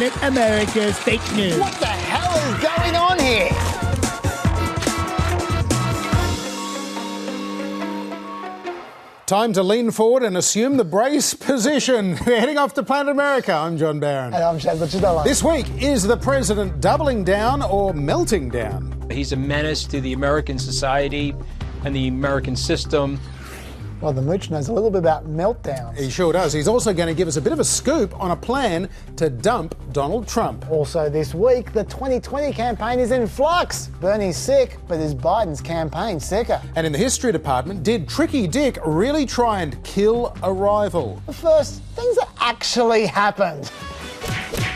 Planet America's fake news. What the hell is going on here? Time to lean forward and assume the brace position. We're heading off to Planet America. I'm John Barron. And I'm Shad Butchadella. This week, is the president doubling down or melting down? He's a menace to the American society and the American system. Well, the Mooch knows a little bit about meltdowns. He sure does. He's also going to give us a bit of a scoop on a plan to dump Donald Trump. Also this week, the 2020 campaign is in flux. Bernie's sick, but is Biden's campaign sicker? And in the history department, did Tricky Dick really try and kill a rival? But first, things that actually happened.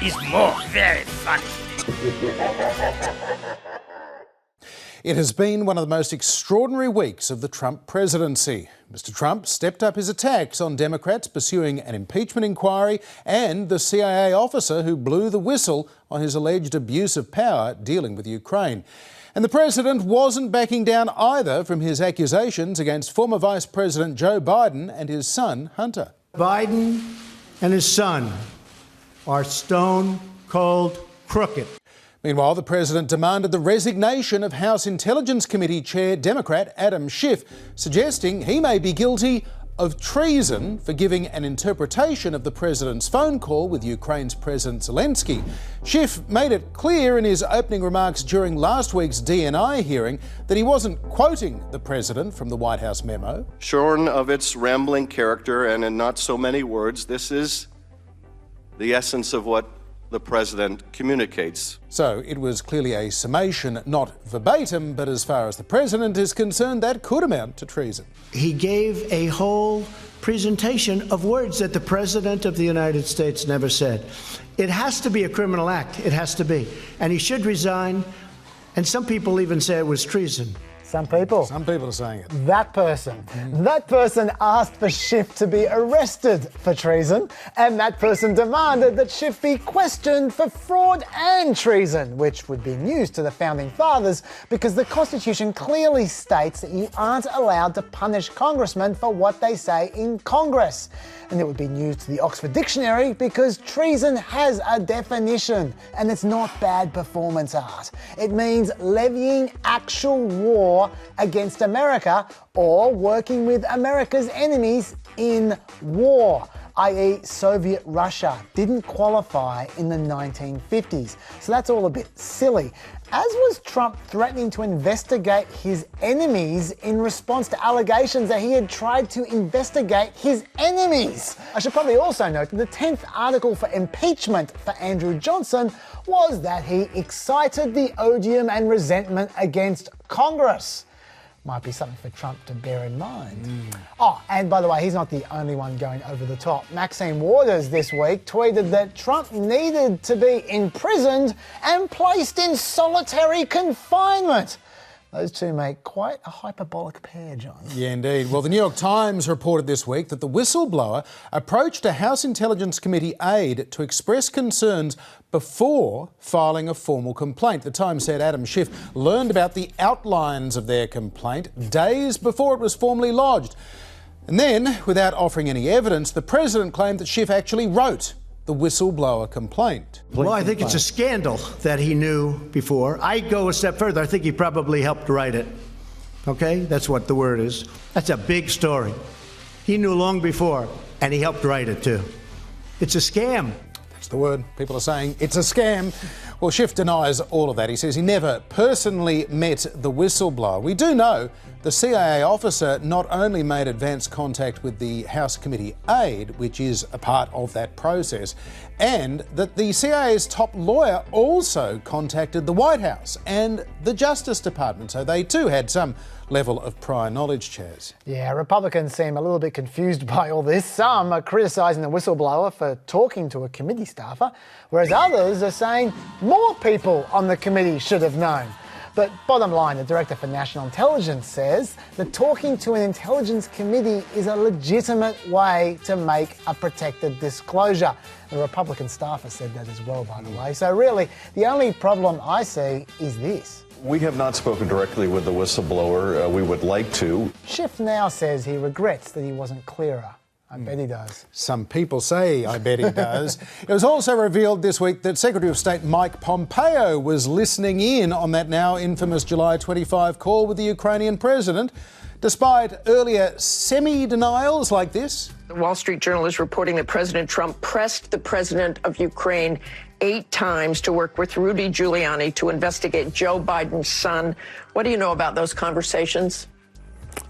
It's more very funny. It has been one of the most extraordinary weeks of the Trump presidency. Mr. Trump stepped up his attacks on Democrats pursuing an impeachment inquiry and the CIA officer who blew the whistle on his alleged abuse of power dealing with Ukraine. And the president wasn't backing down either from his accusations against former Vice President Joe Biden and his son, Hunter. Biden and his son are stone cold crooked. Meanwhile, the president demanded the resignation of House Intelligence Committee Chair Democrat Adam Schiff, suggesting he may be guilty of treason for giving an interpretation of the president's phone call with Ukraine's President Zelensky. Schiff made it clear in his opening remarks during last week's DNI hearing that he wasn't quoting the president from the White House memo. Shorn of its rambling character and in not so many words, this is the essence of what the president communicates. So it was clearly a summation, not verbatim, but as far as the president is concerned, that could amount to treason. He gave a whole presentation of words that the President of the United States never said. It has to be a criminal act. It has to be. And he should resign. And some people even say it was treason. Some people are saying it. That person asked for Schiff to be arrested for treason, and that person demanded that Schiff be questioned for fraud and treason, which would be news to the founding fathers because the Constitution clearly states that you aren't allowed to punish congressmen for what they say in Congress. And it would be news to the Oxford Dictionary because treason has a definition, and it's not bad performance art. It means levying actual war against America or working with America's enemies in war, i.e. Soviet Russia didn't qualify in the 1950s. So that's all a bit silly. As was Trump threatening to investigate his enemies in response to allegations that he had tried to investigate his enemies. I should probably also note that the 10th article for impeachment for Andrew Johnson was that he excited the odium and resentment against Congress. Might be something for Trump to bear in mind. Oh, and by the way, he's not the only one going over the top. Maxine Waters this week tweeted that Trump needed to be imprisoned and placed in solitary confinement. Those two make quite a hyperbolic pair, John. Yeah, indeed. Well, the New York Times reported this week that the whistleblower approached a House Intelligence Committee aide to express concerns before filing a formal complaint. The Times said Adam Schiff learned about the outlines of their complaint days before it was formally lodged. And then, without offering any evidence, the president claimed that Schiff actually wrote the whistleblower complaint. Well, I think it's a scandal that he knew before. I go a step further. I think he probably helped write it. Okay? That's what the word is. That's a big story. He knew long before, and he helped write it too. It's a scam. That's the word. People are saying it's a scam. Well, Schiff denies all of that. He says he never personally met the whistleblower. We do know the CIA officer not only made advance contact with the House Committee aide, which is a part of that process, and that the CIA's top lawyer also contacted the White House and the Justice Department. So they too had some level of prior knowledge, Chaz. Yeah, Republicans seem a little bit confused by all this. Some are criticising the whistleblower for talking to a committee staffer, whereas others are saying more people on the committee should have known. But bottom line, the Director for National Intelligence says that talking to an intelligence committee is a legitimate way to make a protected disclosure. The Republican staffer said that as well, by the way. So really, the only problem I see is this. We have not spoken directly with the whistleblower. We would like to. Schiff now says he regrets that he wasn't clearer I bet he does. Some people say, I bet he does. It was also revealed this week that Secretary of State Mike Pompeo was listening in on that now infamous July 25 call with the Ukrainian president, despite earlier semi-denials like this. The Wall Street Journal is reporting that President Trump pressed the president of Ukraine 8 times to work with Rudy Giuliani to investigate Joe Biden's son. What do you know about those conversations?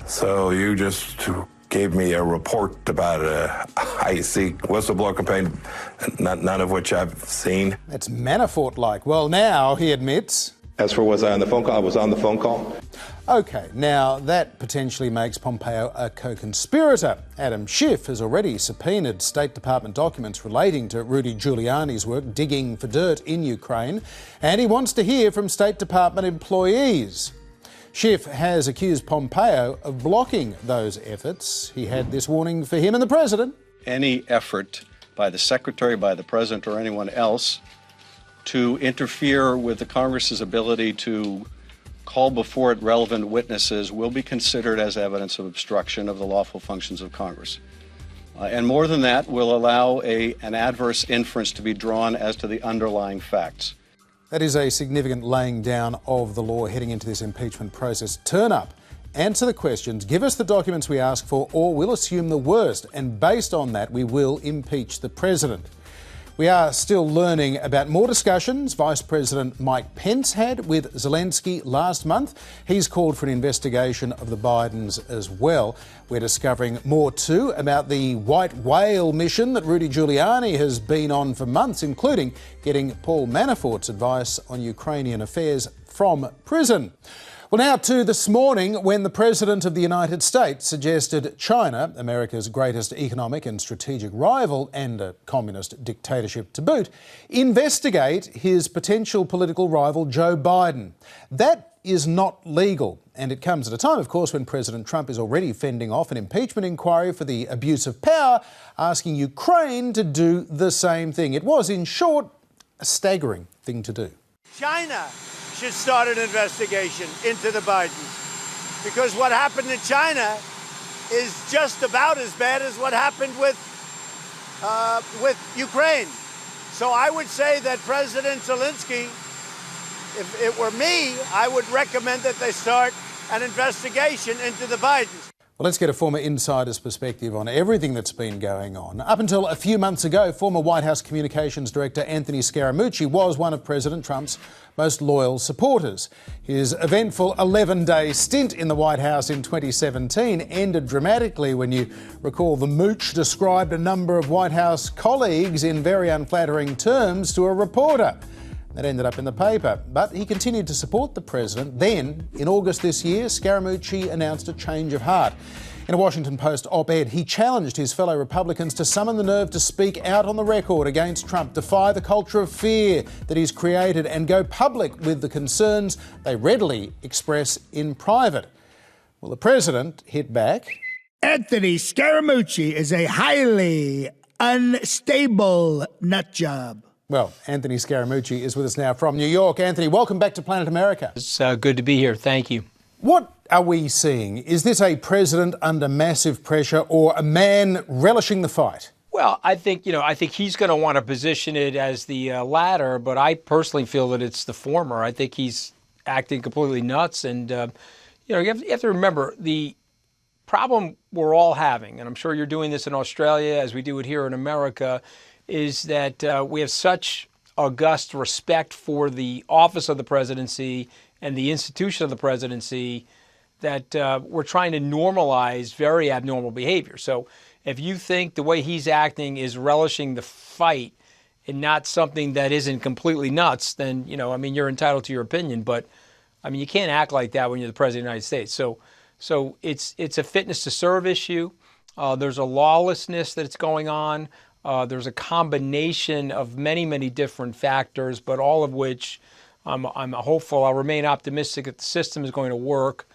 So you just gave me a report about a high-seek whistleblower campaign, none of which I've seen. That's Manafort-like. Well, now he admits. As for was I on the phone call, I was on the phone call. OK, now that potentially makes Pompeo a co-conspirator. Adam Schiff has already subpoenaed State Department documents relating to Rudy Giuliani's work digging for dirt in Ukraine, and he wants to hear from State Department employees. Schiff has accused Pompeo of blocking those efforts. He had this warning for him and the president. Any effort by the secretary, by the president, or anyone else to interfere with the Congress's ability to call before it relevant witnesses will be considered as evidence of obstruction of the lawful functions of Congress. And more than that, will allow an adverse inference to be drawn as to the underlying facts. That is a significant laying down of the law heading into this impeachment process. Turn up, answer the questions, give us the documents we ask for, or we'll assume the worst. And based on that, we will impeach the president. We are still learning about more discussions Vice President Mike Pence had with Zelensky last month. He's called for an investigation of the Bidens as well. We're discovering more too about the white whale mission that Rudy Giuliani has been on for months, including getting Paul Manafort's advice on Ukrainian affairs from prison. Well, now to this morning when the President of the United States suggested China, America's greatest economic and strategic rival and a communist dictatorship to boot, investigate his potential political rival Joe Biden. That is not legal, and it comes at a time, of course, when President Trump is already fending off an impeachment inquiry for the abuse of power, asking Ukraine to do the same thing. It was, in short, a staggering thing to do. China should start an investigation into the Bidens, because what happened in China is just about as bad as what happened with Ukraine. So I would say that President Zelensky, if it were me, I would recommend that they start an investigation into the Bidens. Well, let's get a former insider's perspective on everything that's been going on. Up until a few months ago, former White House Communications Director Anthony Scaramucci was one of President Trump's most loyal supporters. His eventful 11-day stint in the White House in 2017 ended dramatically when you recall the Mooch described a number of White House colleagues in very unflattering terms to a reporter. That ended up in the paper, but he continued to support the president. Then, in August this year, Scaramucci announced a change of heart. In a Washington Post op-ed, he challenged his fellow Republicans to summon the nerve to speak out on the record against Trump, defy the culture of fear that he's created, and go public with the concerns they readily express in private. Well, the president hit back. Anthony Scaramucci is a highly unstable nutjob. Well, Anthony Scaramucci is with us now from New York. Anthony, welcome back to Planet America. It's good to be here. Thank you. What are we seeing? Is this a president under massive pressure or a man relishing the fight? Well, I think he's going to want to position it as the latter, but I personally feel that it's the former. I think he's acting completely nuts. And, you have to remember the problem we're all having, and I'm sure you're doing this in Australia as we do it here in America, is that we have such august respect for the office of the presidency and the institution of the presidency that we're trying to normalize very abnormal behavior. So if you think the way he's acting is relishing the fight and not something that isn't completely nuts, then, you're entitled to your opinion. But, you can't act like that when you're the president of the United States. So it's a fitness to serve issue. There's a lawlessness that's going on. There's a combination of many, many different factors, but all of which I'm hopeful. I'll remain optimistic that the system is going to work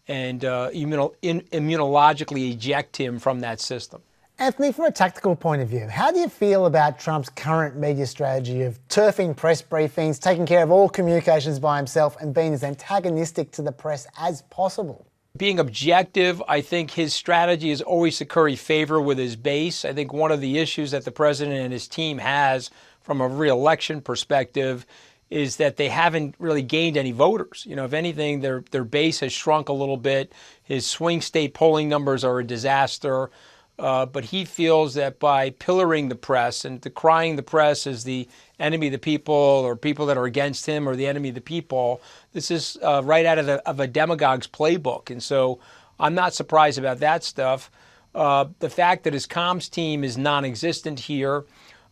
and immunologically eject him from that system. Anthony, from a tactical point of view, how do you feel about Trump's current media strategy of turfing press briefings, taking care of all communications by himself and being as antagonistic to the press as possible? Being objective, I think his strategy is always to curry favor with his base. I think one of the issues that the president and his team has from a re-election perspective is that they haven't really gained any voters. If anything, their base has shrunk a little bit. His swing state polling numbers are a disaster. But he feels that by pillaring the press and decrying the press as the enemy of the people or people that are against him or the enemy of the people, this is right out of a demagogue's playbook. And so I'm not surprised about that stuff. The fact that his comms team is non-existent here.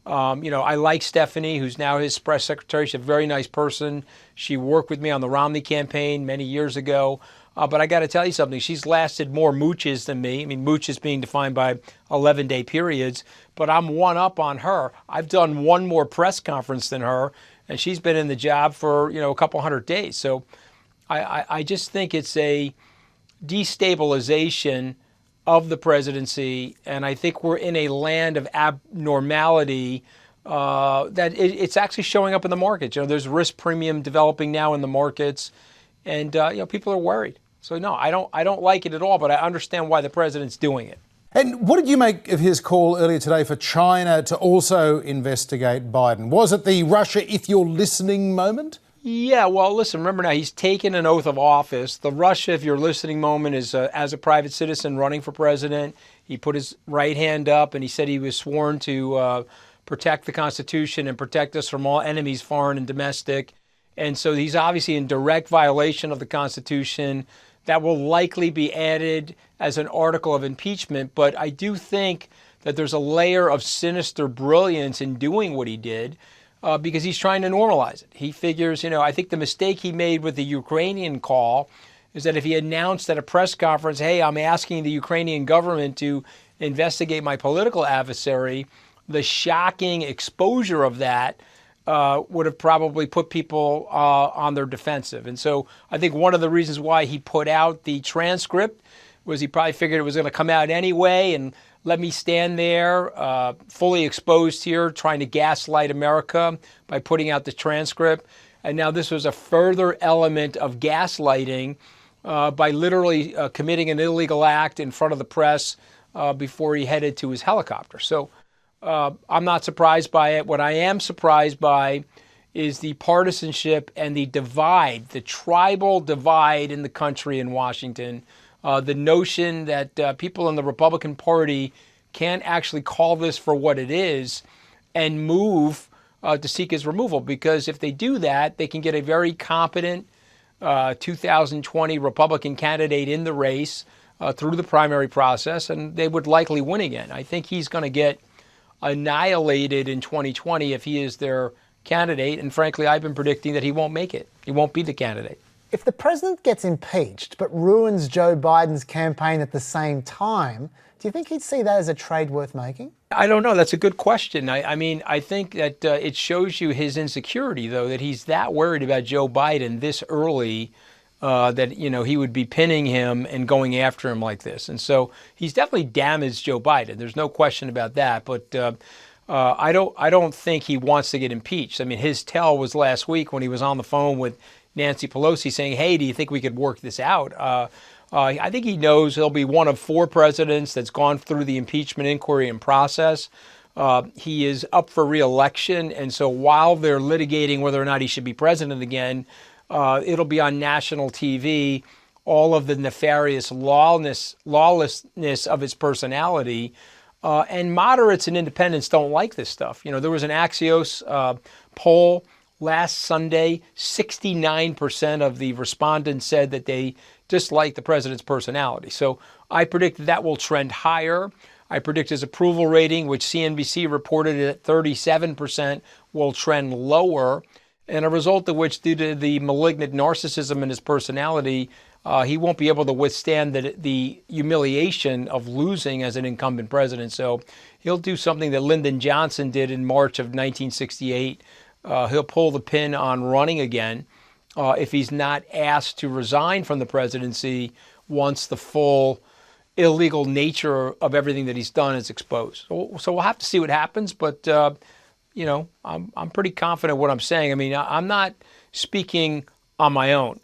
I like Stephanie, who's now his press secretary. She's a very nice person. She worked with me on the Romney campaign many years ago. But I got to tell you something. She's lasted more mooches than me. I mean, mooches being defined by 11-day periods. But I'm one up on her. I've done one more press conference than her, and she's been in the job for a couple hundred days. So I just think it's a destabilization of the presidency, and I think we're in a land of abnormality that it's actually showing up in the markets. There's risk premium developing now in the markets, and people are worried. So no, I don't like it at all, but I understand why the president's doing it. And what did you make of his call earlier today for China to also investigate Biden? Was it the Russia, if you're listening moment? Yeah, well, listen, remember now, he's taken an oath of office. The Russia, if you're listening moment is as a private citizen running for president. He put his right hand up and he said he was sworn to protect the Constitution and protect us from all enemies, foreign and domestic. And so he's obviously in direct violation of the Constitution. That will likely be added as an article of impeachment. But I do think that there's a layer of sinister brilliance in doing what he did. Because he's trying to normalize it. He figures, I think the mistake he made with the Ukrainian call is that if he announced at a press conference, hey, I'm asking the Ukrainian government to investigate my political adversary, the shocking exposure of that would have probably put people on their defensive. And so I think one of the reasons why he put out the transcript was he probably figured it was going to come out anyway and let me stand there fully exposed here trying to gaslight America by putting out the transcript. And now this was a further element of gaslighting by literally committing an illegal act in front of the press before he headed to his helicopter. So I'm not surprised by it. What I am surprised by is the partisanship and the divide, the tribal divide in the country in Washington. The notion that people in the Republican Party can't actually call this for what it is and move to seek his removal. Because if they do that, they can get a very competent 2020 Republican candidate in the race through the primary process, and they would likely win again. I think he's going to get annihilated in 2020 if he is their candidate. And frankly, I've been predicting that he won't make it. He won't be the candidate. If the president gets impeached but ruins Joe Biden's campaign at the same time, do you think he'd see that as a trade worth making? I don't know. That's a good question. I mean, I think that it shows you his insecurity, though, that he's that worried about Joe Biden this early that, he would be pinning him and going after him like this. And so he's definitely damaged Joe Biden. There's no question about that. But I don't think he wants to get impeached. I mean, his tell was last week when he was on the phone with Nancy Pelosi saying, hey, do you think we could work this out? I think he knows he'll be one of 4 presidents that's gone through the impeachment inquiry and process. He is up for re-election. And so while they're litigating whether or not he should be president again, it'll be on national TV, all of the nefarious lawlessness of his personality. And moderates and independents don't like this stuff. There was an Axios poll last Sunday. 69% of the respondents said that they dislike the president's personality. So I predict that will trend higher. I predict his approval rating, which CNBC reported at 37%, will trend lower. And a result of which, due to the malignant narcissism in his personality, he won't be able to withstand the humiliation of losing as an incumbent president. So he'll do something that Lyndon Johnson did in March of 1968. He'll pull the pin on running again if he's not asked to resign from the presidency once the full illegal nature of everything that he's done is exposed. So we'll have to see what happens. But, I'm pretty confident what I'm saying. I mean, I'm not speaking on my own.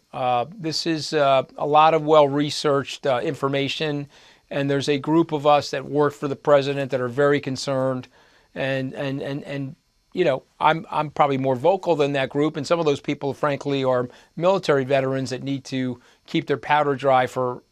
This is a lot of well-researched information, and there's a group of us that work for the president that are very concerned, and you know, I'm probably more vocal than that group, and some of those people, frankly, are military veterans that need to keep their powder dry for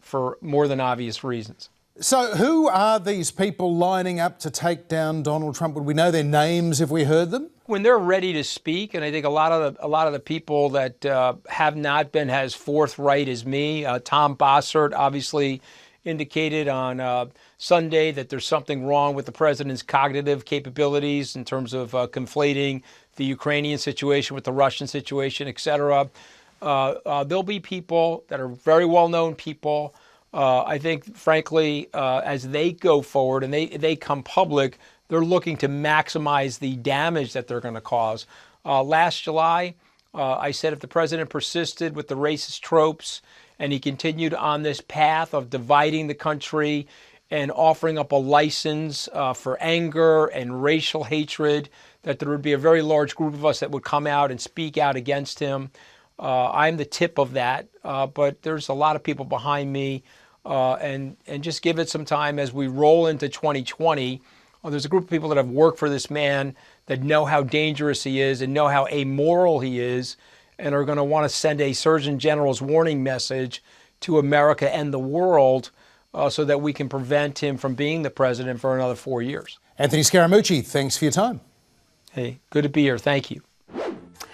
more than obvious reasons. So who are these people lining up to take down Donald Trump? Would we know their names if we heard them? When they're ready to speak, and I think a lot of the people that have not been as forthright as me, Tom Bossert obviously indicated on Sunday that there's something wrong with the president's cognitive capabilities in terms of conflating the Ukrainian situation with the Russian situation, et cetera. There'll be people that are very well-known people. I think, frankly, as they go forward and they come public, they're looking to maximize the damage that they're going to cause. Last July, I said if the president persisted with the racist tropes and he continued on this path of dividing the country and offering up a license for anger and racial hatred, that there would be a very large group of us that would come out and speak out against him. I'm the tip of that, but there's a lot of people behind me, and just give it some time as we roll into 2020. There's a group of people that have worked for this man that know how dangerous he is and know how amoral he is, and are going to want to send a Surgeon General's warning message to America and the world so that we can prevent him from being the president for another 4 years. Anthony Scaramucci, thanks for your time. Hey, good to be here. Thank you.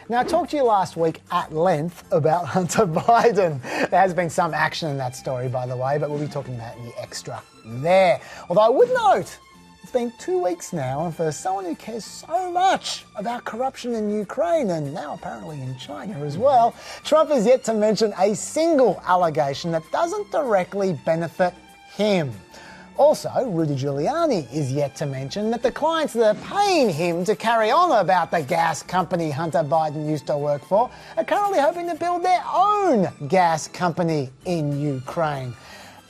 Now, I talked to you last week at length about Hunter Biden. There has been some action in that story, by the way, but we'll be talking about the extra there. Although I would note, it's been 2 weeks now, and for someone who cares so much about corruption in Ukraine and now apparently in China as well, Trump has yet to mention a single allegation that doesn't directly benefit him. Also, Rudy Giuliani is yet to mention that the clients that are paying him to carry on about the gas company Hunter Biden used to work for are currently hoping to build their own gas company in Ukraine.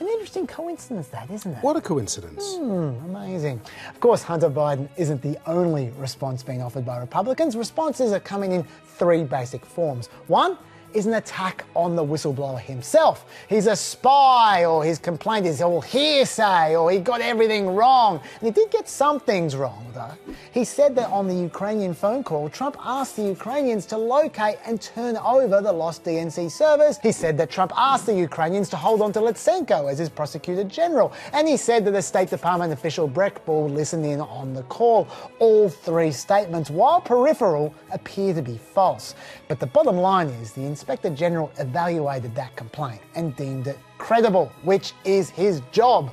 An interesting coincidence, that, isn't it? What a coincidence. Amazing. Of course, Hunter Biden isn't the only response being offered by Republicans. Responses are coming in three basic forms. One is an attack on the whistleblower himself. He's a spy, or his complaint is all hearsay, or he got everything wrong. And he did get some things wrong, though. He said that on the Ukrainian phone call, Trump asked the Ukrainians to locate and turn over the lost DNC servers. He said that Trump asked the Ukrainians to hold on to Litsenko as his prosecutor general. And he said that the State Department official Breck Bull listened in on the call. All three statements, while peripheral, appear to be false. But the bottom line is the Inspector General evaluated that complaint and deemed it credible, which is his job.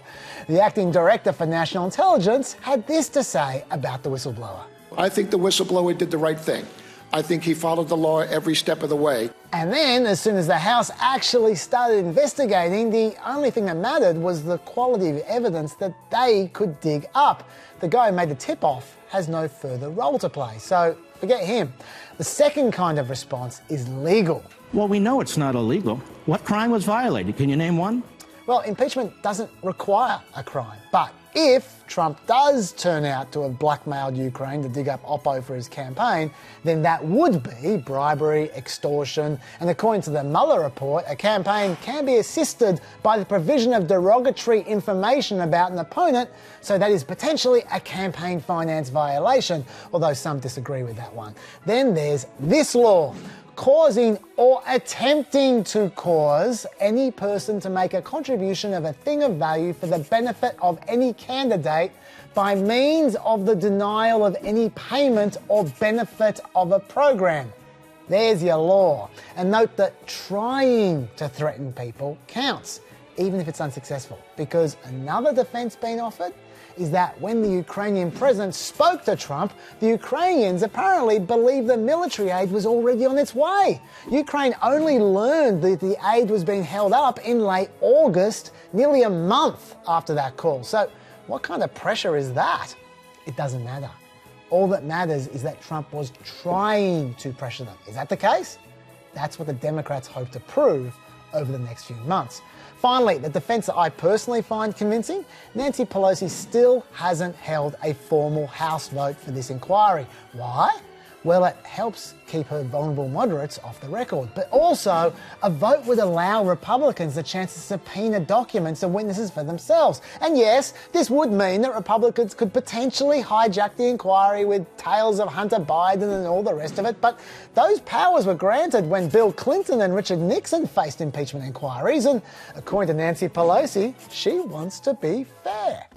The acting director for national intelligence had this to say about the whistleblower. I think the whistleblower did the right thing. I think he followed the law every step of the way. And then, as soon as the House actually started investigating, the only thing that mattered was the quality of evidence that they could dig up. The guy who made the tip-off has no further role to play, so forget him. The second kind of response is legal. Well, we know it's not illegal. What crime was violated? Can you name one? Well, impeachment doesn't require a crime, but if Trump does turn out to have blackmailed Ukraine to dig up Oppo for his campaign, then that would be bribery, extortion, and according to the Mueller report, a campaign can be assisted by the provision of derogatory information about an opponent, so that is potentially a campaign finance violation, although some disagree with that one. Then there's this law. Causing or attempting to cause any person to make a contribution of a thing of value for the benefit of any candidate by means of the denial of any payment or benefit of a program. There's your law. And note that trying to threaten people counts, even if it's unsuccessful, because another defense being offered is that when the Ukrainian president spoke to Trump, the Ukrainians apparently believed the military aid was already on its way. Ukraine only learned that the aid was being held up in late August, nearly a month after that call. So what kind of pressure is that? It doesn't matter. All that matters is that Trump was trying to pressure them. Is that the case? That's what the Democrats hope to prove over the next few months. Finally, the defense that I personally find convincing, Nancy Pelosi still hasn't held a formal House vote for this inquiry. Why? Well, it helps keep her vulnerable moderates off the record. But also, a vote would allow Republicans the chance to subpoena documents and witnesses for themselves. And yes, this would mean that Republicans could potentially hijack the inquiry with tales of Hunter Biden and all the rest of it. But those powers were granted when Bill Clinton and Richard Nixon faced impeachment inquiries. And according to Nancy Pelosi, she wants to be fair.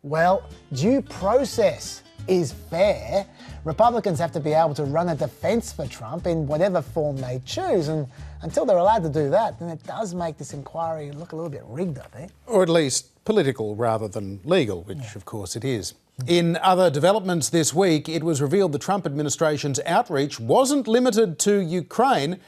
Well, due process is fair. Republicans have to be able to run a defence for Trump in whatever form they choose, and until they're allowed to do that, then it does make this inquiry look a little bit rigged, I think. Or at least political rather than legal, which of course it is. In other developments this week, it was revealed the Trump administration's outreach wasn't limited to Ukraine.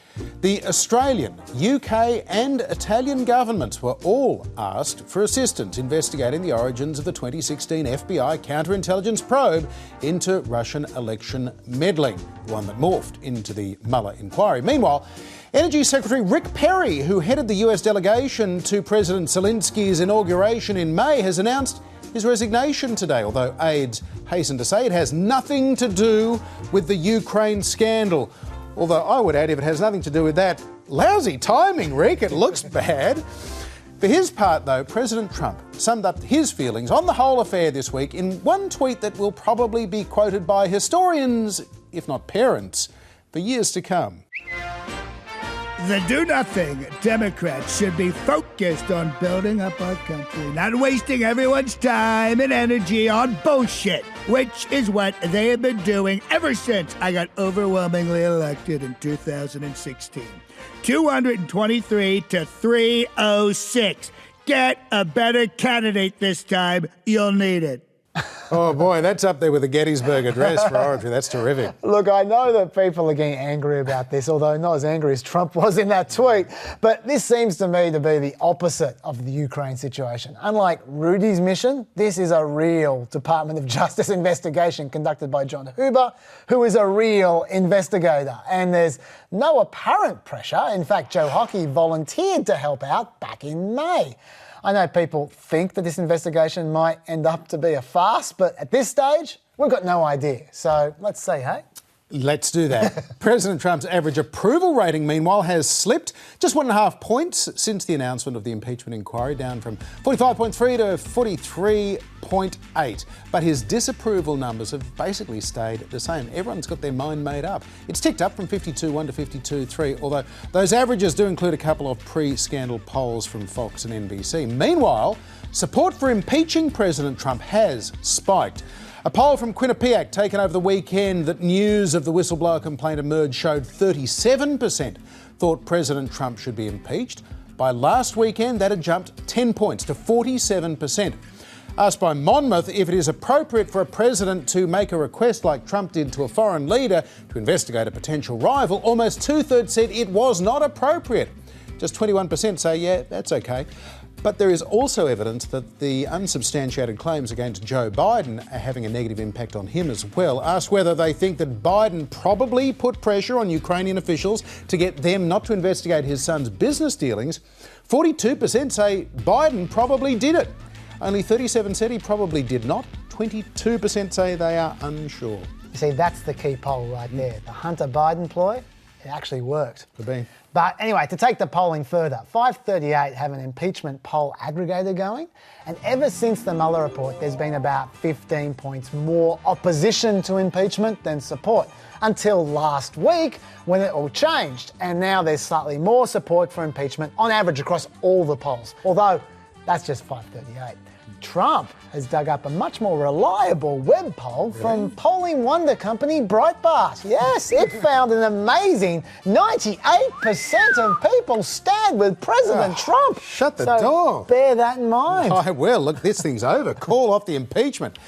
The Australian, UK and Italian governments were all asked for assistance investigating the origins of the 2016 FBI counterintelligence probe into Russian election meddling, one that morphed into the Mueller inquiry. Meanwhile, Energy Secretary Rick Perry, who headed the US delegation to President Zelensky's inauguration in May, has announced his resignation today, although aides hasten to say it has nothing to do with the Ukraine scandal. Although I would add, if it has nothing to do with that, lousy timing, Rick, it looks bad. For his part, though, President Trump summed up his feelings on the whole affair this week in one tweet that will probably be quoted by historians, if not parents, for years to come. The do-nothing Democrats should be focused on building up our country, not wasting everyone's time and energy on bullshit, which is what they have been doing ever since I got overwhelmingly elected in 2016. 223 to 306. Get a better candidate this time. You'll need it. Oh boy, that's up there with the Gettysburg Address for oratory. That's terrific. Look, I know that people are getting angry about this, although not as angry as Trump was in that tweet. But this seems to me to be the opposite of the Ukraine situation. Unlike Rudy's mission, this is a real Department of Justice investigation conducted by John Huber, who is a real investigator. And there's no apparent pressure. In fact, Joe Hockey volunteered to help out back in May. I know people think that this investigation might end up to be a farce, but at this stage, we've got no idea. So let's see, hey? Let's do that. President Trump's average approval rating, meanwhile, has slipped just 1.5 points since the announcement of the impeachment inquiry, down from 45.3 to 43.8. But his disapproval numbers have basically stayed the same. Everyone's got their mind made up. It's ticked up from 52.1 to 52.3, although those averages do include a couple of pre-scandal polls from Fox and NBC. Meanwhile, support for impeaching President Trump has spiked. A poll from Quinnipiac taken over the weekend that news of the whistleblower complaint emerged showed 37% thought President Trump should be impeached. By last weekend, that had jumped 10 points to 47%. Asked by Monmouth if it is appropriate for a president to make a request like Trump did to a foreign leader to investigate a potential rival, almost 2/3 said it was not appropriate. Just 21% say, yeah, that's okay. But there is also evidence that the unsubstantiated claims against Joe Biden are having a negative impact on him as well. Asked whether they think that Biden probably put pressure on Ukrainian officials to get them not to investigate his son's business dealings, 42% say Biden probably did it. Only 37% said he probably did not. 22% say they are unsure. You see, that's the key poll right there. The Hunter Biden ploy, it actually worked. Could be. But anyway, to take the polling further, 538 have an impeachment poll aggregator going, and ever since the Mueller report, there's been about 15 points more opposition to impeachment than support, until last week when it all changed. And now there's slightly more support for impeachment on average across all the polls, although that's just 538. Trump has dug up a much more reliable web poll from polling wonder company Breitbart. Yes, it found an amazing 98% of people stand with President Trump. Shut the door. Bear that in mind. Oh, well, look, this thing's over. Call off the impeachment.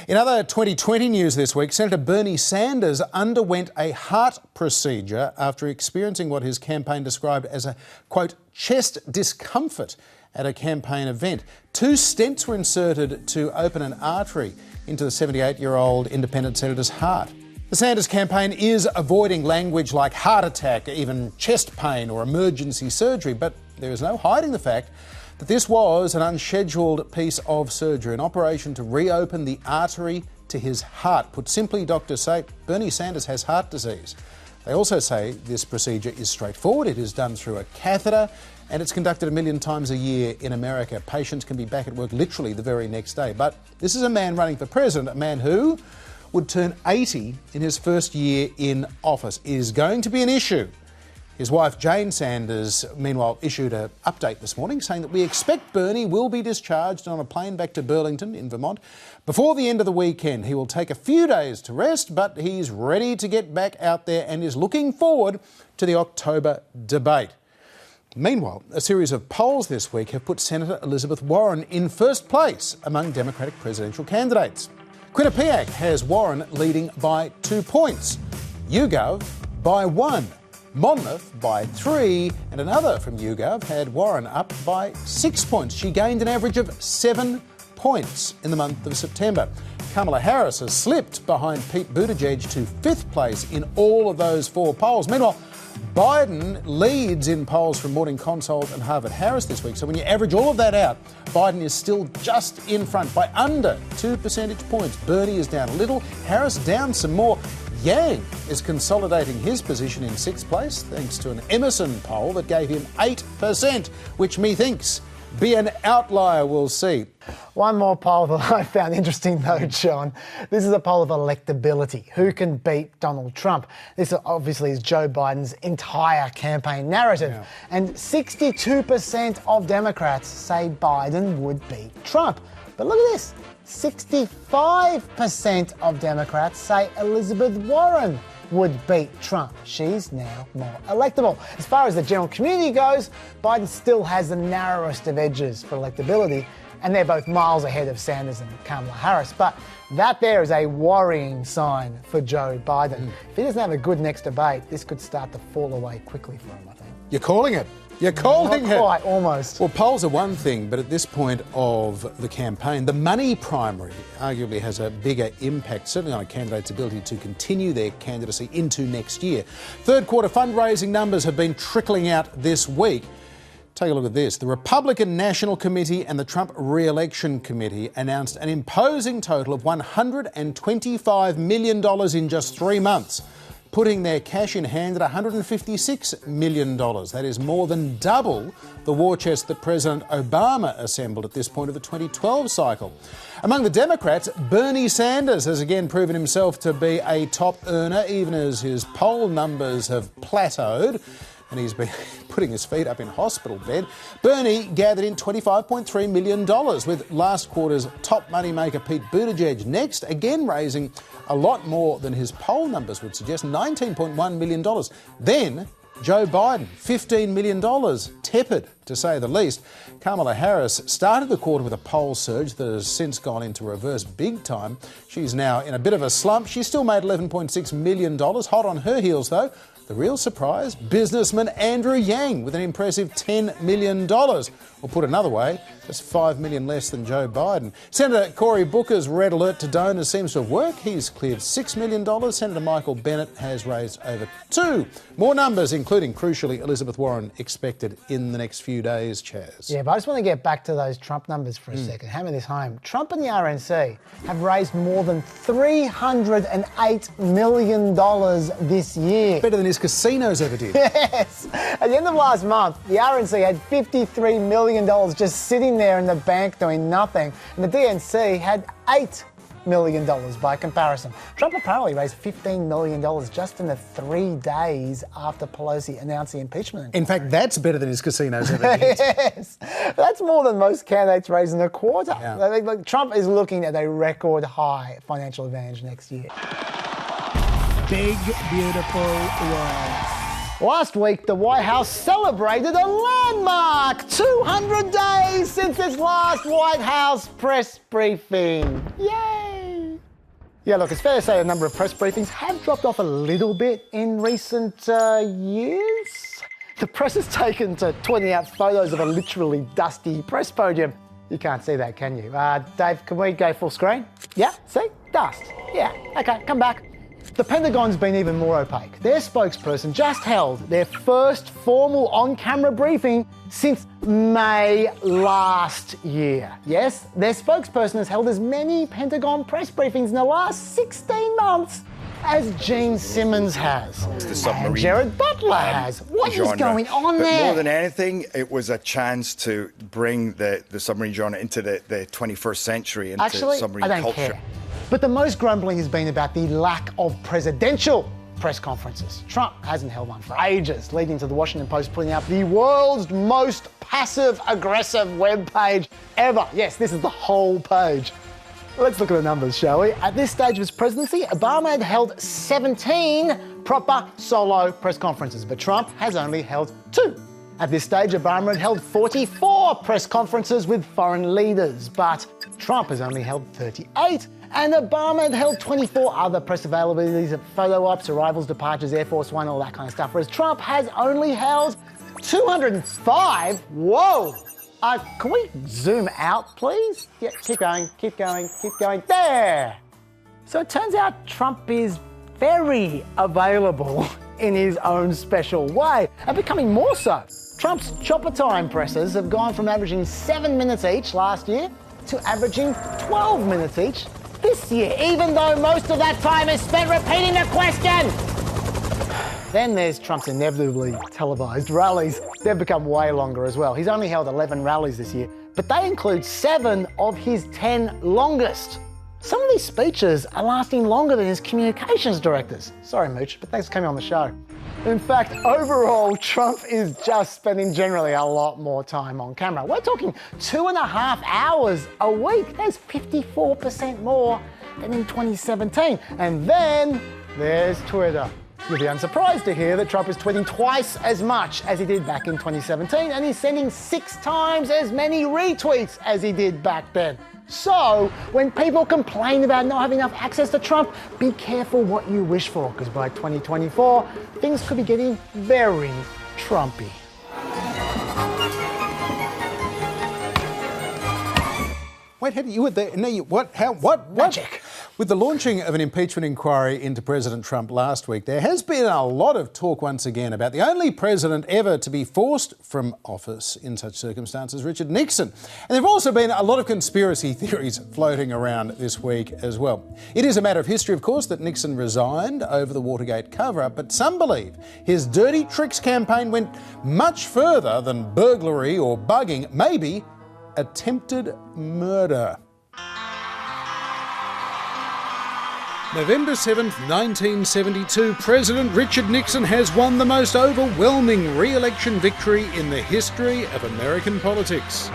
In other 2020 news this week, Senator Bernie Sanders underwent a heart procedure after experiencing what his campaign described as a, quote, chest discomfort at a campaign event. 2 stents were inserted to open an artery into the 78-year-old independent senator's heart. The Sanders campaign is avoiding language like heart attack, even chest pain or emergency surgery, but there is no hiding the fact that this was an unscheduled piece of surgery, an operation to reopen the artery to his heart. Put simply, doctors say Bernie Sanders has heart disease. They also say this procedure is straightforward. It is done through a catheter and it's conducted 1 million times a year in America. Patients can be back at work literally the very next day. But this is a man running for president, a man who would turn 80 in his first year in office. It is going to be an issue. His wife, Jane Sanders, meanwhile, issued an update this morning saying that we expect Bernie will be discharged on a plane back to Burlington in Vermont before the end of the weekend. He will take a few days to rest, but he's ready to get back out there and is looking forward to the October debate. Meanwhile, a series of polls this week have put Senator Elizabeth Warren in first place among Democratic presidential candidates. Quinnipiac has Warren leading by 2 points, YouGov by 1. Monmouth by 3, and another from YouGov had Warren up by 6 points. She gained an average of 7 points in the month of September. Kamala Harris has slipped behind Pete Buttigieg to 5th place in all of those 4 polls. Meanwhile, Biden leads in polls from Morning Consult and Harvard Harris this week. So when you average all of that out, Biden is still just in front by under 2 percentage points. Bernie is down a little, Harris down some more. Yang is consolidating his position in 6th place thanks to an Emerson poll that gave him 8%, which methinks be an outlier, we'll see. One more poll that I found interesting though, John. This is a poll of electability. Who can beat Donald Trump? This obviously is Joe Biden's entire campaign narrative. Yeah. And 62% of Democrats say Biden would beat Trump. But look at this. 65% of Democrats say Elizabeth Warren would beat Trump. She's now more electable. As far as the general community goes, Biden still has the narrowest of edges for electability, and they're both miles ahead of Sanders and Kamala Harris. But that there is a worrying sign for Joe Biden. If he doesn't have a good next debate, this could start to fall away quickly for him, I think. You're calling it. You're calling it. Not quite, almost. Well, polls are one thing, but at this point of the campaign, the money primary arguably has a bigger impact, certainly on a candidate's ability to continue their candidacy into next year. Third quarter fundraising numbers have been trickling out this week. Take a look at this. The Republican National Committee and the Trump Re-election Committee announced an imposing total of $125 million in just 3 months, putting their cash in hand at $156 million. That is more than double the war chest that President Obama assembled at this point of the 2012 cycle. Among the Democrats, Bernie Sanders has again proven himself to be a top earner, even as his poll numbers have plateaued and he's been putting his feet up in hospital bed. Bernie gathered in $25.3 million, with last quarter's top moneymaker Pete Buttigieg next, again raising a lot more than his poll numbers would suggest, $19.1 million. Then Joe Biden, $15 million, tepid to say the least. Kamala Harris started the quarter with a poll surge that has since gone into reverse big time. She's now in a bit of a slump. She still made $11.6 million. Hot on her heels, though, the real surprise, businessman Andrew Yang with an impressive $10 million. Or put another way, that's $5 million less than Joe Biden. Senator Cory Booker's red alert to donors seems to have worked. He's cleared $6 million. Senator Michael Bennet has raised over $2 million. More numbers, including, crucially, Elizabeth Warren, expected in the next few days, Chaz. Yeah, but I just want to get back to those Trump numbers for a second. Hammer this home. Trump and the RNC have raised more than $308 million this year. Better than his casinos ever did. Yes. At the end of last month, the RNC had $53 million just sitting there in the bank doing nothing, and the DNC had $8 million by comparison. Trump apparently raised $15 million just in the 3 days after Pelosi announced the impeachment. In fact, that's better than his casinos ever did. Yes. That's more than most candidates raise in a quarter. Yeah. Like, Trump is looking at a record high financial advantage next year. Big, beautiful world. Last week, the White House celebrated a landmark 200 days since its last White House press briefing. Yay! Yeah, look, it's fair to say the number of press briefings have dropped off a little bit in recent years. The press has taken to tweeting out photos of a literally dusty press podium. You can't see that, can you? Dave, can we go full screen? Yeah, see? Dust. Yeah, okay, come back. The Pentagon's been even more opaque. Their spokesperson just held their first formal on-camera briefing since May last year. Yes, their spokesperson has held as many Pentagon press briefings in the last 16 months as Gene Simmons has. The submarine, and Jared Butler has. What is going on but there? More than anything, it was a chance to bring the submarine genre into the 21st century, into Actually, submarine I don't culture. care. But the most grumbling has been about the lack of presidential press conferences. Trump hasn't held one for ages, leading to the Washington Post putting out the world's most passive-aggressive web page ever. Yes, this is the whole page. Let's look at the numbers, shall we? At this stage of his presidency, Obama had held 17 proper solo press conferences, but Trump has only held 2. At this stage, Obama had held 44 press conferences with foreign leaders, but Trump has only held 38, and Obama had held 24 other press availabilities at photo ops, arrivals, departures, Air Force One, all that kind of stuff, whereas Trump has only held 205. Whoa! Can we zoom out, please? Yeah, keep going, keep going, keep going. There! So it turns out Trump is very available in his own special way, and becoming more so. Trump's chopper time presses have gone from averaging 7 minutes each last year to averaging 12 minutes each this year, even though most of that time is spent repeating the question. Then there's Trump's inevitably televised rallies. They've become way longer as well. He's only held 11 rallies this year, but they include 7 of his 10 longest. Some of these speeches are lasting longer than his communications directors. Sorry, Mooch, but thanks for coming on the show. In fact, overall, Trump is just spending generally a lot more time on camera. We're talking 2.5 hours a week. That's 54% more than in 2017. And then there's Twitter. You'll be unsurprised to hear that Trump is tweeting twice as much as he did back in 2017, and he's sending 6 times as many retweets as he did back then. So, when people complain about not having enough access to Trump, be careful what you wish for, because by 2024, things could be getting very Trumpy. Wait, you were there? No, what? How? What? Magic. With the launching of an impeachment inquiry into President Trump last week, there has been a lot of talk once again about the only president ever to be forced from office in such circumstances, Richard Nixon. And there have also been a lot of conspiracy theories floating around this week as well. It is a matter of history, of course, that Nixon resigned over the Watergate cover-up, but some believe his dirty tricks campaign went much further than burglary or bugging, maybe attempted murder. November 7th, 1972, President Richard Nixon has won the most overwhelming re-election victory in the history of American politics.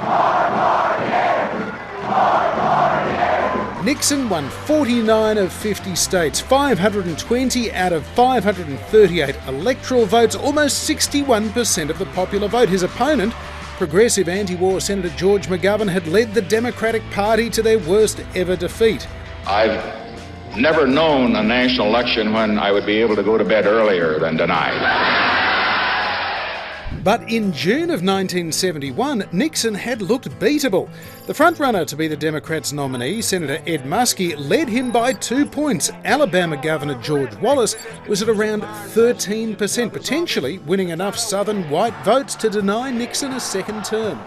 Nixon won 49 of 50 states, 520 out of 538 electoral votes, almost 61% of the popular vote. His opponent, progressive anti-war Senator George McGovern, had led the Democratic Party to their worst ever defeat. I've never known a national election when I would be able to go to bed earlier than tonight. But in June of 1971, Nixon had looked beatable. The frontrunner to be the Democrats' nominee, Senator Ed Muskie, led him by 2 points. Alabama Governor George Wallace was at around 13%, potentially winning enough Southern white votes to deny Nixon a second term.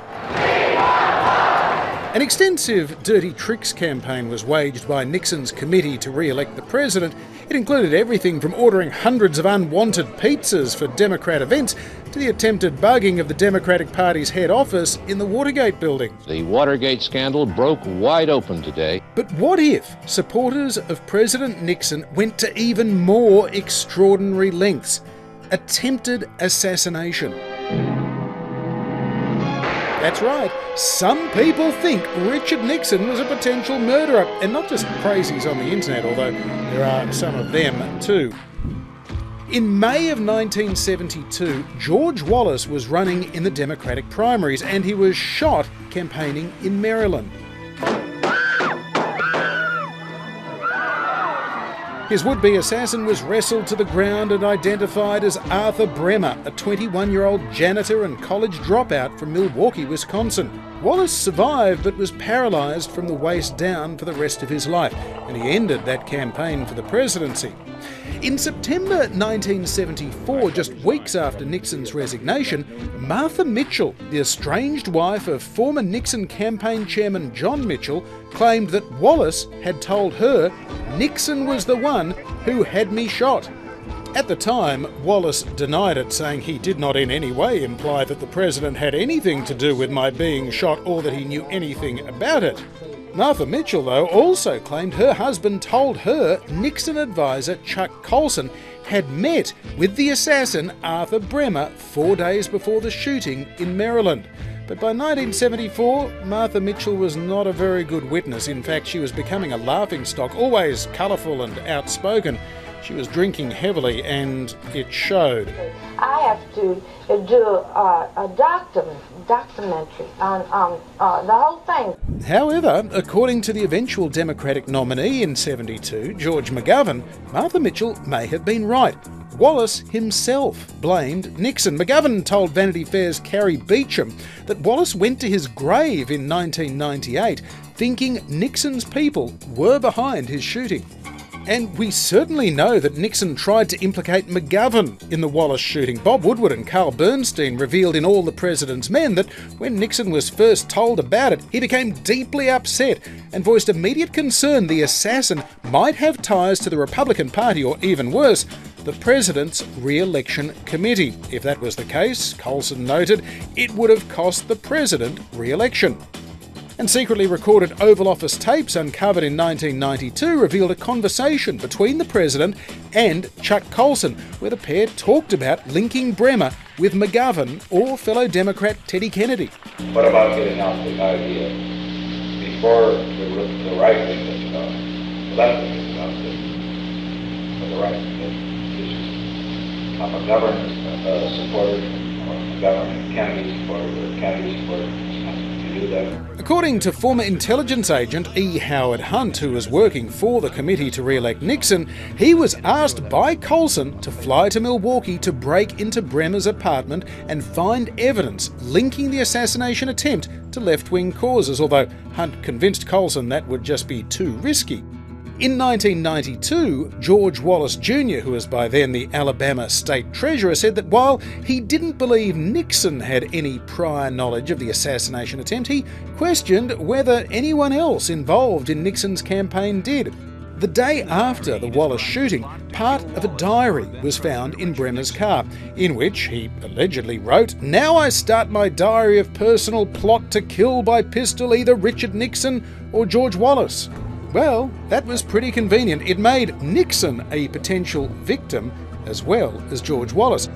An extensive dirty tricks campaign was waged by Nixon's committee to re-elect the president. It included everything from ordering hundreds of unwanted pizzas for Democrat events to the attempted bugging of the Democratic Party's head office in the Watergate building. The Watergate scandal broke wide open today. But what if supporters of President Nixon went to even more extraordinary lengths? Attempted assassination. That's right, some people think Richard Nixon was a potential murderer, and not just crazies on the internet, although there are some of them too. In May of 1972, George Wallace was running in the Democratic primaries, and he was shot campaigning in Maryland. His would-be assassin was wrestled to the ground and identified as Arthur Bremer, a 21-year-old janitor and college dropout from Milwaukee, Wisconsin. Wallace survived but was paralysed from the waist down for the rest of his life, and he ended that campaign for the presidency. In September 1974, just weeks after Nixon's resignation, Martha Mitchell, the estranged wife of former Nixon campaign chairman John Mitchell, claimed that Wallace had told her Nixon was the one who had me shot. At the time, Wallace denied it, saying he did not in any way imply that the president had anything to do with my being shot or that he knew anything about it. Martha Mitchell, though, also claimed her husband told her Nixon advisor Chuck Colson had met with the assassin Arthur Bremer 4 days before the shooting in Maryland. But by 1974, Martha Mitchell was not a very good witness. In fact, she was becoming a laughingstock, always colourful and outspoken. She was drinking heavily, and it showed. I have to do a documentary on the whole thing. However, according to the eventual Democratic nominee in '72, George McGovern, Martha Mitchell may have been right. Wallace himself blamed Nixon. McGovern told Vanity Fair's Carrie Beecham that Wallace went to his grave in 1998 thinking Nixon's people were behind his shooting. And we certainly know that Nixon tried to implicate McGovern in the Wallace shooting. Bob Woodward and Carl Bernstein revealed in All the President's Men that when Nixon was first told about it, he became deeply upset and voiced immediate concern the assassin might have ties to the Republican Party or, even worse, the President's re-election committee. If that was the case, Colson noted, it would have cost the President re-election. And secretly recorded Oval Office tapes uncovered in 1992 revealed a conversation between the President and Chuck Colson, where the pair talked about linking Bremer with McGovern or fellow Democrat Teddy Kennedy. What about getting out the idea before the right wing gets about it, the left wing gets about it, or the right wing gets I'm a McGovern supporter, or McGovern Kennedy supporter, or Kennedy supporter. According to former intelligence agent E. Howard Hunt, who was working for the committee to re-elect Nixon, he was asked by Colson to fly to Milwaukee to break into Bremer's apartment and find evidence linking the assassination attempt to left-wing causes, although Hunt convinced Colson that would just be too risky. In 1992, George Wallace Jr., who was by then the Alabama state treasurer, said that while he didn't believe Nixon had any prior knowledge of the assassination attempt, he questioned whether anyone else involved in Nixon's campaign did. The day after the Wallace shooting, part of a diary was found in Bremer's car, in which he allegedly wrote, "Now I start my diary of personal plot to kill by pistol either Richard Nixon or George Wallace." Well, that was pretty convenient. It made Nixon a potential victim as well as George Wallace.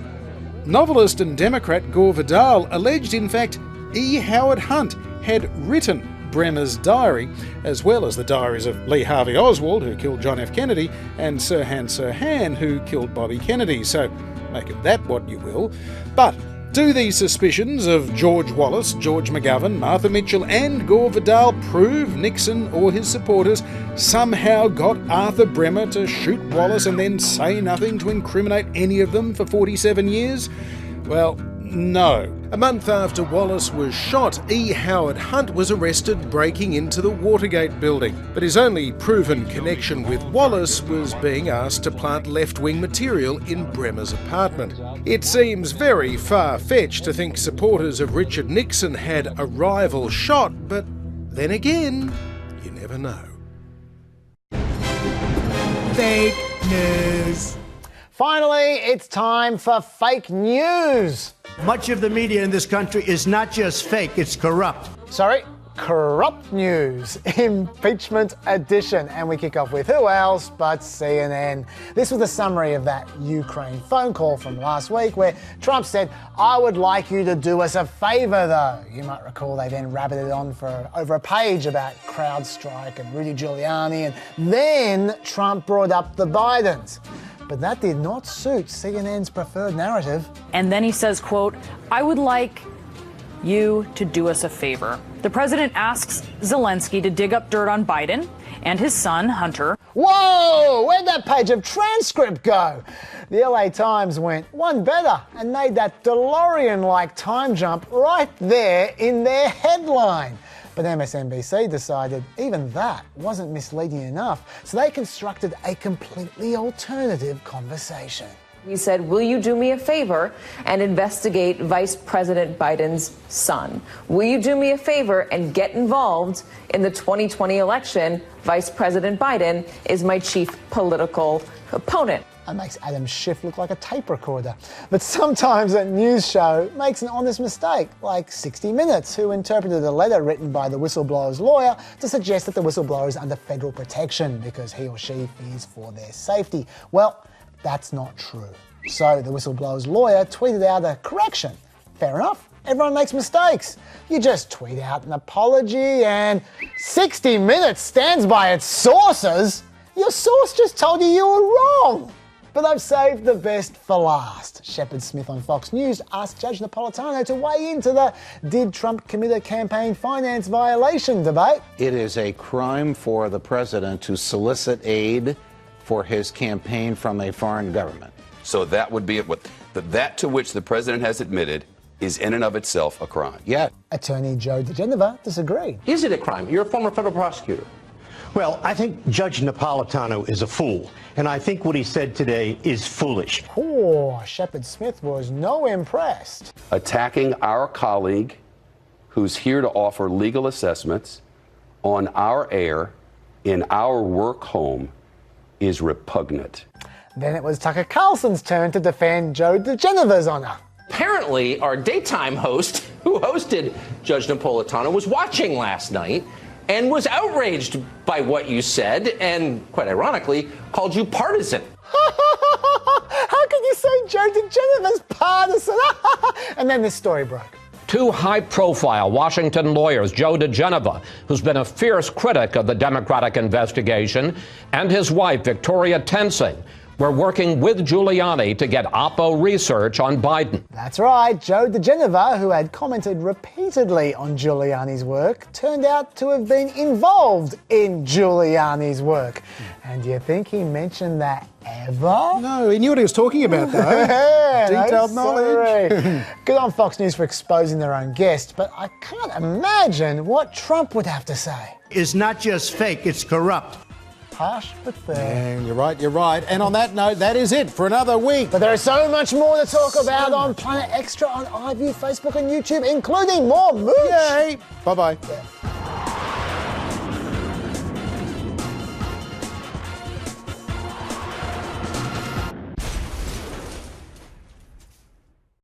Novelist and Democrat Gore Vidal alleged, in fact, E. Howard Hunt had written Bremer's diary, as well as the diaries of Lee Harvey Oswald, who killed John F. Kennedy, and Sirhan Sirhan, who killed Bobby Kennedy. So make of that what you will. But do these suspicions of George Wallace, George McGovern, Martha Mitchell and Gore Vidal prove Nixon or his supporters somehow got Arthur Bremer to shoot Wallace and then say nothing to incriminate any of them for 47 years? Well, no. A month after Wallace was shot, E. Howard Hunt was arrested breaking into the Watergate building. But his only proven connection with Wallace was being asked to plant left-wing material in Bremer's apartment. It seems very far-fetched to think supporters of Richard Nixon had a rival shot, but then again, you never know. Fake news. Finally, it's time for fake news. Much of the media in this country is not just fake, it's corrupt. Sorry, corrupt news. Impeachment edition. And we kick off with who else but CNN. This was a summary of that Ukraine phone call from last week where Trump said, "I would like you to do us a favour though." You might recall they then rabbited on for over a page about CrowdStrike and Rudy Giuliani, and then Trump brought up the Bidens. But that did not suit CNN's preferred narrative. And then he says, quote, "I would like you to do us a favor." The president asks Zelensky to dig up dirt on Biden and his son, Hunter. Whoa! Where'd that page of transcript go? The LA Times went one better and made that DeLorean-like time jump right there in their headline. But MSNBC decided even that wasn't misleading enough, so they constructed a completely alternative conversation. We said, will you do me a favor and investigate Vice President Biden's son? Will you do me a favor and get involved in the 2020 election? Vice President Biden is my chief political opponent. That makes Adam Schiff look like a tape recorder. But sometimes a news show makes an honest mistake, like 60 Minutes, who interpreted a letter written by the whistleblower's lawyer to suggest that the whistleblower is under federal protection because he or she fears for their safety. Well, that's not true. So the whistleblower's lawyer tweeted out a correction. Fair enough. Everyone makes mistakes. You just tweet out an apology and 60 Minutes stands by its sources. Your source just told you were wrong. But I've saved the best for last. Shepard Smith on Fox News asked Judge Napolitano to weigh into the "Did Trump commit a campaign finance violation?" debate. It is a crime for the president to solicit aid for his campaign from a foreign government. So that would be it. That to which the president has admitted is in and of itself a crime. Yeah. Attorney Joe DeGenova disagreed. Is it a crime? You're a former federal prosecutor. Well, I think Judge Napolitano is a fool, and I think what he said today is foolish. Poor Shepard Smith was no impressed. Attacking our colleague who's here to offer legal assessments on our air in our work home is repugnant. Then it was Tucker Carlson's turn to defend Joe DeGenova's honor. Apparently, our daytime host, who hosted Judge Napolitano, was watching last night and was outraged by what you said and, quite ironically, called you partisan. How can you say Joe DeGenova's partisan? And then this story broke. Two high-profile Washington lawyers, Joe DeGenova, who's been a fierce critic of the Democratic investigation, and his wife, Victoria Tensing, were working with Giuliani to get Oppo research on Biden. That's right. Joe DeGenova, who had commented repeatedly on Giuliani's work, turned out to have been involved in Giuliani's work. And do you think he mentioned that ever? No, he knew what he was talking about, though. Yeah, Detailed knowledge. Good on Fox News for exposing their own guest, but I can't imagine what Trump would have to say. It's not just fake, it's corrupt. Harsh but fair. And you're right. And on that note, that is it for another week. But there is so much more to talk about on Planet Extra on iView, Facebook and YouTube, including more Mooch. Yay. Bye-bye. Yeah.